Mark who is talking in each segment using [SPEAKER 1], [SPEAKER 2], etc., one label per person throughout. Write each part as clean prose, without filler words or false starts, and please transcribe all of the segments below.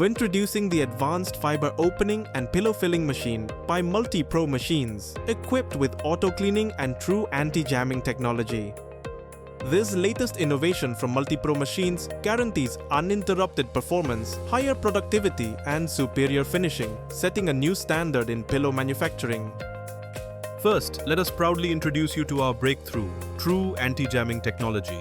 [SPEAKER 1] Introducing the advanced fiber opening and pillow filling machine by Multipro machines, equipped with auto cleaning and true anti-jamming technology. This latest innovation from Multipro machines guarantees uninterrupted performance, higher productivity, and superior finishing, setting a new standard in pillow manufacturing.
[SPEAKER 2] First, let us proudly introduce you to our breakthrough, true anti-jamming technology.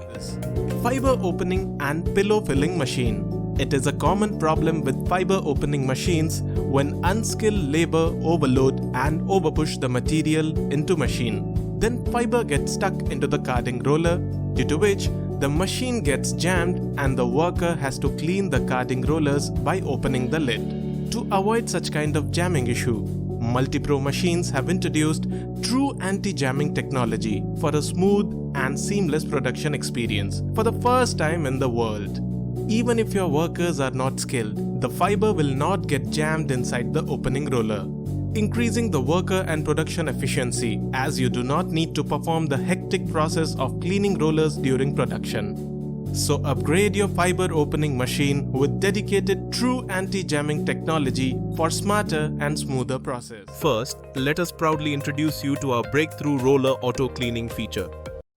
[SPEAKER 1] Fiber opening and pillow filling machine. It is a common problem with fiber opening machines when unskilled labor overload and overpush the material into machine. Then fiber gets stuck into the carding roller, due to which the machine gets jammed and the worker has to clean the carding rollers by opening the lid. To avoid such kind of jamming issue, Multipro machines have introduced true anti-jamming technology for a smooth and seamless production experience for the first time in the world. Even if your workers are not skilled, the fiber will not get jammed inside the opening roller, increasing the worker and production efficiency as you do not need to perform the hectic process of cleaning rollers during production. So upgrade your fiber opening machine with dedicated true anti-jamming technology for smarter and smoother process.
[SPEAKER 2] First, let us proudly introduce you to our breakthrough roller auto cleaning feature.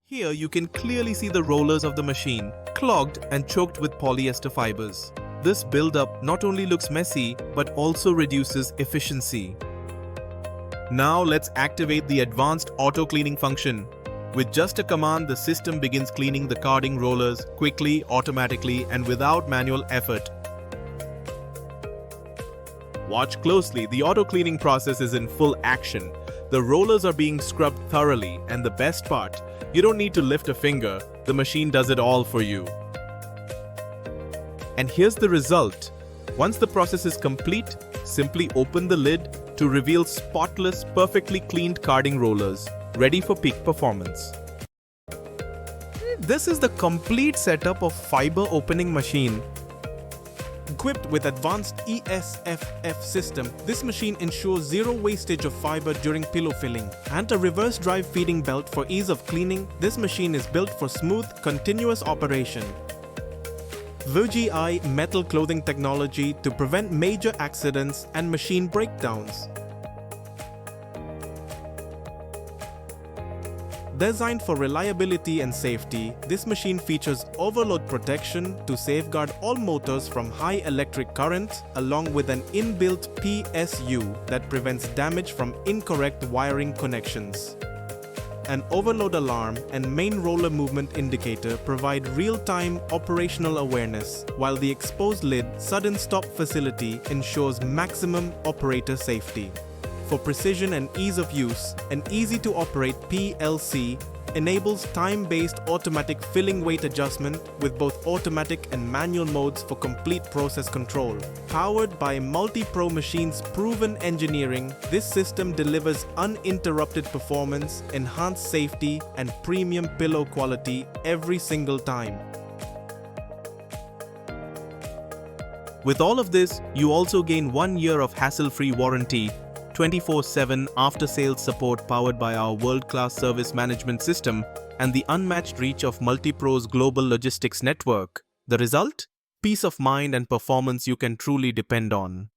[SPEAKER 2] Here you can clearly see the rollers of the machine, clogged and choked with polyester fibers. This buildup not only looks messy, but also reduces efficiency. Now let's activate the advanced auto cleaning function. With just a command, the system begins cleaning the carding rollers quickly, automatically, and without manual effort. Watch closely, the auto cleaning process is in full action. The rollers are being scrubbed thoroughly, and the best part, you don't need to lift a finger, the machine does it all for you. And here's the result. Once the process is complete, simply open the lid to reveal spotless, perfectly cleaned carding rollers, ready for peak performance.
[SPEAKER 1] This is the complete setup of fiber opening machine. Equipped with advanced ESFF system, this machine ensures zero wastage of fiber during pillow filling and a reverse drive feeding belt for ease of cleaning. This machine is built for smooth, continuous operation. VGI metal clothing technology to prevent major accidents and machine breakdowns. Designed for reliability and safety, this machine features overload protection to safeguard all motors from high electric currents, along with an inbuilt PSU that prevents damage from incorrect wiring connections. An overload alarm and main roller movement indicator provide real-time operational awareness, while the exposed lid sudden stop facility ensures maximum operator safety. For precision and ease of use, an easy-to-operate PLC enables time-based automatic filling weight adjustment with both automatic and manual modes for complete process control. Powered by Multipro machines' proven engineering, this system delivers uninterrupted performance, enhanced safety, and premium pillow quality every single time.
[SPEAKER 2] With all of this, you also gain 1 year of hassle-free warranty, 24/7 after-sales support powered by our world-class service management system, and the unmatched reach of Multipro's global logistics network. The result? Peace of mind and performance you can truly depend on.